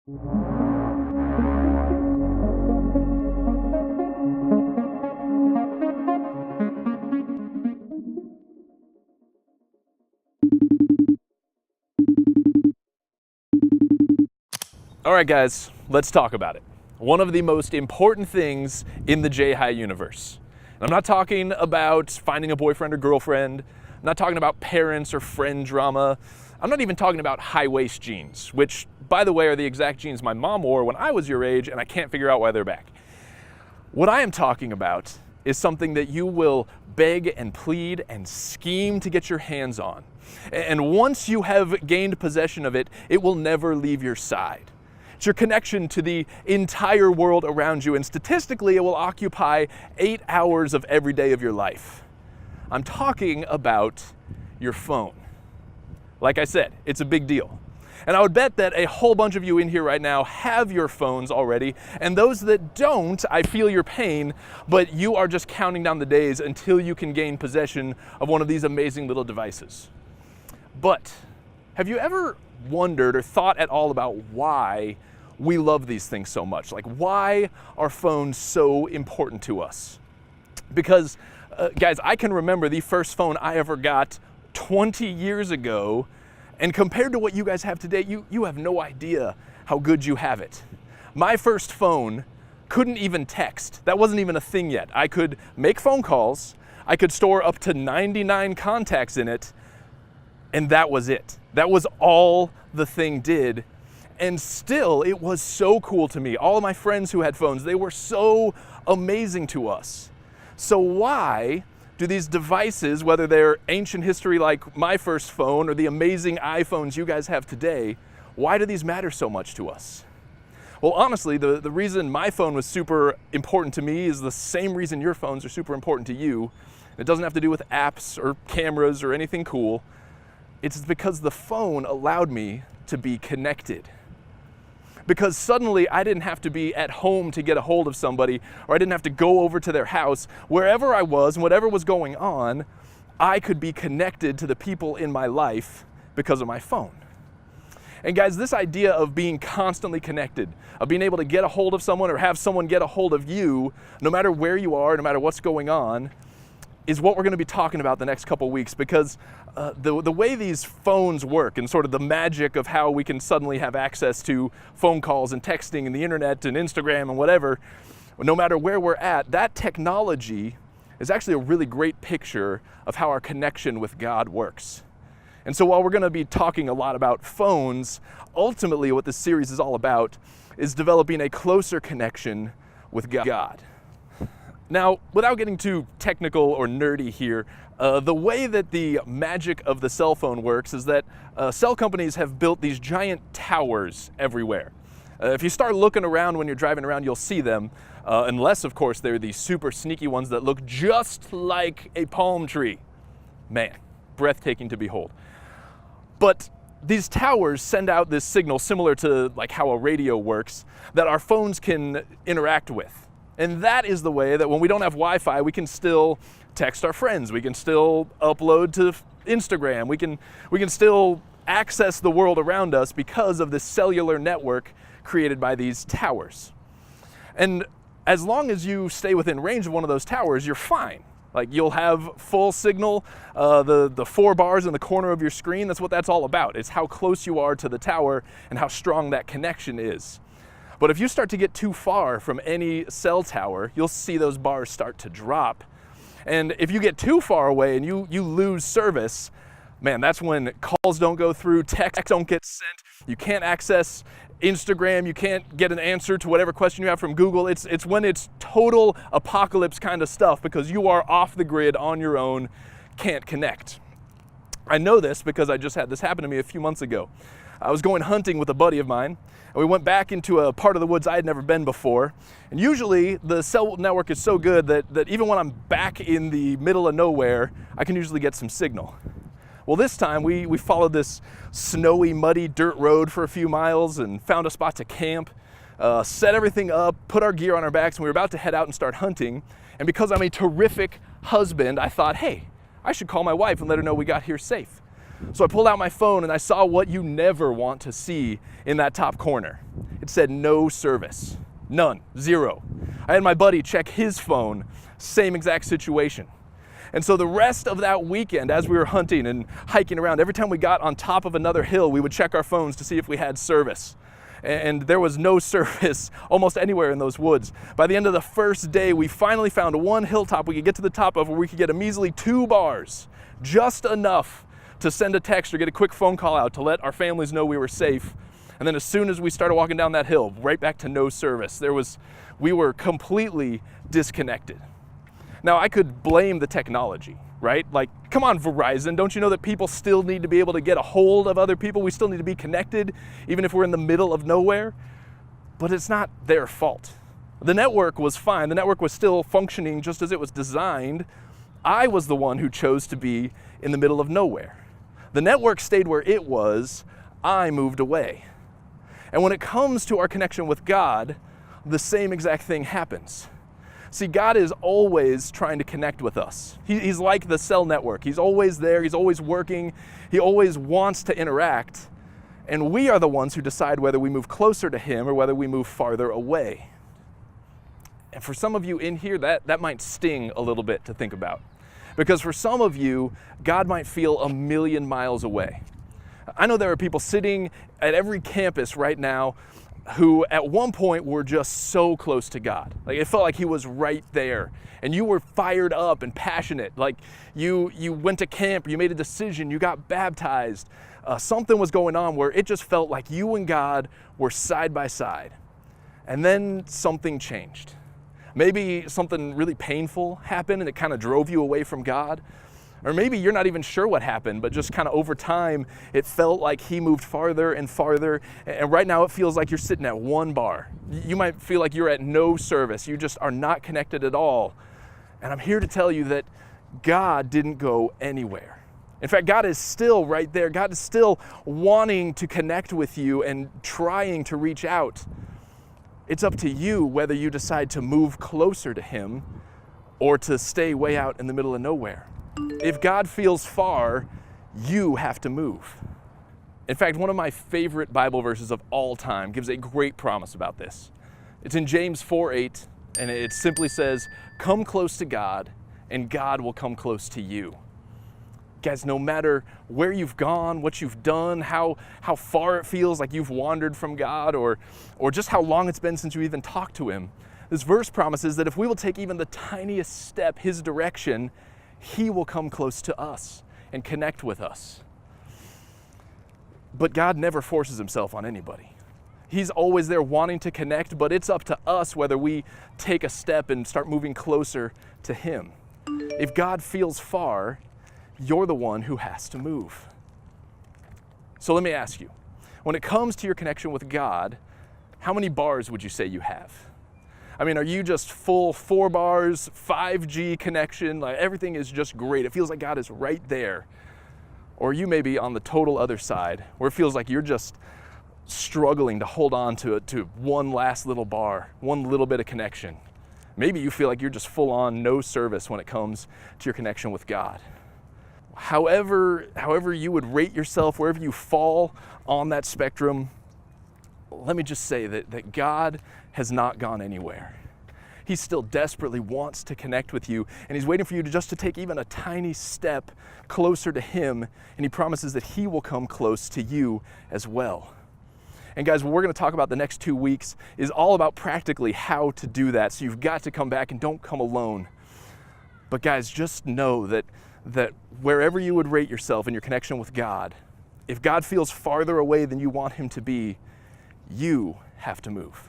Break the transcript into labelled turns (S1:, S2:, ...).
S1: All right, guys, let's talk about it. One of the most important things in the J-High universe. And I'm not talking about finding a boyfriend or girlfriend. I'm not talking about parents or friend drama. I'm not even talking about high-waist jeans, which, by the way, are the exact jeans my mom wore when I was your age, and I can't figure out why they're back. What I am talking about is something that you will beg and plead and scheme to get your hands on. And once you have gained possession of it, it will never leave your side. It's your connection to the entire world around you, and statistically, it will occupy 8 hours of every day of your life. I'm talking about your phone. Like I said, it's a big deal. And I would bet that a whole bunch of you in here right now have your phones already, and those that don't, I feel your pain, but you are just counting down the days until you can gain possession of one of these amazing little devices. But have you ever wondered or thought at all about why we love these things so much? Like, why are phones so important to us? Because, guys, I can remember the first phone I ever got 20 years ago, and compared to what you guys have today, you have no idea how good you have it. My first phone couldn't even text. That wasn't even a thing yet. I could make phone calls, I could store up to 99 contacts in it, and that was it. That was all the thing did. And still, it was so cool to me. All of my friends who had phones, they were so amazing to us. So why do these devices, whether they're ancient history like my first phone or the amazing iPhones you guys have today, why do these matter so much to us? Well, honestly, the reason my phone was super important to me is the same reason your phones are super important to you. It doesn't have to do with apps or cameras or anything cool. It's because the phone allowed me to be connected. Because suddenly I didn't have to be at home to get a hold of somebody, or I didn't have to go over to their house. Wherever I was and whatever was going on, I could be connected to the people in my life because of my phone. And guys, this idea of being constantly connected, of being able to get a hold of someone or have someone get a hold of you, no matter where you are, no matter what's going on, is what we're going to be talking about the next couple weeks, because the way these phones work and sort of the magic of how we can suddenly have access to phone calls and texting and the internet and Instagram and whatever, no matter where we're at, that technology is actually a really great picture of how our connection with God works. And so while we're going to be talking a lot about phones, ultimately what this series is all about is developing a closer connection with God. Now, without getting too technical or nerdy here, the way that the magic of the cell phone works is that cell companies have built these giant towers everywhere. If you start looking around when you're driving around, you'll see them, unless, of course, they're these super sneaky ones that look just like a palm tree. Man, breathtaking to behold. But these towers send out this signal similar to like how a radio works that our phones can interact with. And that is the way that when we don't have Wi-Fi, we can still text our friends. We can still upload to Instagram. We can still access the world around us because of this cellular network created by these towers. And as long as you stay within range of one of those towers, you're fine. Like, you'll have full signal, the 4 bars in the corner of your screen, that's what that's all about. It's how close you are to the tower and how strong that connection is. But if you start to get too far from any cell tower, you'll see those bars start to drop. And if you get too far away and you lose service, man, that's when calls don't go through, texts don't get sent, you can't access Instagram, you can't get an answer to whatever question you have from Google. It's when it's total apocalypse kind of stuff, because you are off the grid on your own, can't connect. I know this because I just had this happen to me a few months ago. I was going hunting with a buddy of mine, and we went back into a part of the woods I had never been before. And usually the cell network is so good that even when I'm back in the middle of nowhere, I can usually get some signal. Well, this time we followed this snowy, muddy dirt road for a few miles and found a spot to camp, set everything up, put our gear on our backs, and we were about to head out and start hunting. And because I'm a terrific husband, I thought, hey, I should call my wife and let her know we got here safe. So I pulled out my phone and I saw what you never want to see in that top corner. It said no service. None. Zero. I had my buddy check his phone, same exact situation. And so the rest of that weekend, as we were hunting and hiking around, every time we got on top of another hill, we would check our phones to see if we had service. And there was no service almost anywhere in those woods. By the end of the first day, we finally found one hilltop we could get to the top of where we could get a measly 2 bars, just enough to send a text or get a quick phone call out to let our families know we were safe. And then as soon as we started walking down that hill, right back to no service. We were completely disconnected. Now, I could blame the technology, right? Like, come on, Verizon, don't you know that people still need to be able to get a hold of other people? We still need to be connected, even if we're in the middle of nowhere. But it's not their fault. The network was fine. The network was still functioning just as it was designed. I was the one who chose to be in the middle of nowhere. The network stayed where it was. I moved away. And when it comes to our connection with God, the same exact thing happens. See, God is always trying to connect with us. He's like the cell network. He's always there. He's always working. He always wants to interact. And we are the ones who decide whether we move closer to Him or whether we move farther away. And for some of you in here, that might sting a little bit to think about. Because for some of you, God might feel a million miles away. I know there are people sitting at every campus right now who at one point were just so close to God. Like, it felt like He was right there. And you were fired up and passionate. Like, you went to camp, you made a decision, you got baptized. Something was going on where it just felt like you and God were side by side. And then something changed. Maybe something really painful happened and it kind of drove you away from God. Or maybe you're not even sure what happened, but just kind of over time, it felt like He moved farther and farther. And right now it feels like you're sitting at 1 bar. You might feel like you're at no service. You just are not connected at all. And I'm here to tell you that God didn't go anywhere. In fact, God is still right there. God is still wanting to connect with you and trying to reach out. It's up to you whether you decide to move closer to Him or to stay way out in the middle of nowhere. If God feels far, you have to move. In fact, one of my favorite Bible verses of all time gives a great promise about this. It's in James 4:8, and it simply says, "Come close to God, and God will come close to you." Guys, no matter where you've gone, what you've done, how far it feels like you've wandered from God, or just how long it's been since you even talked to Him, this verse promises that if we will take even the tiniest step His direction, He will come close to us and connect with us. But God never forces Himself on anybody. He's always there wanting to connect, but it's up to us whether we take a step and start moving closer to Him. If God feels far, you're the one who has to move. So let me ask you, when it comes to your connection with God, how many bars would you say you have? I mean, are you just full 4 bars, 5G connection, like everything is just great? It feels like God is right there. Or you may be on the total other side, where it feels like you're just struggling to hold on to one last little bar, one little bit of connection. Maybe you feel like you're just full on no service when it comes to your connection with God. However you would rate yourself, wherever you fall on that spectrum, let me just say that God has not gone anywhere. He still desperately wants to connect with you, and He's waiting for you to take even a tiny step closer to Him, and He promises that He will come close to you as well. And guys, what we're going to talk about the next 2 weeks is all about practically how to do that, so you've got to come back and don't come alone. But guys, just know that wherever you would rate yourself in your connection with God, if God feels farther away than you want Him to be, you have to move.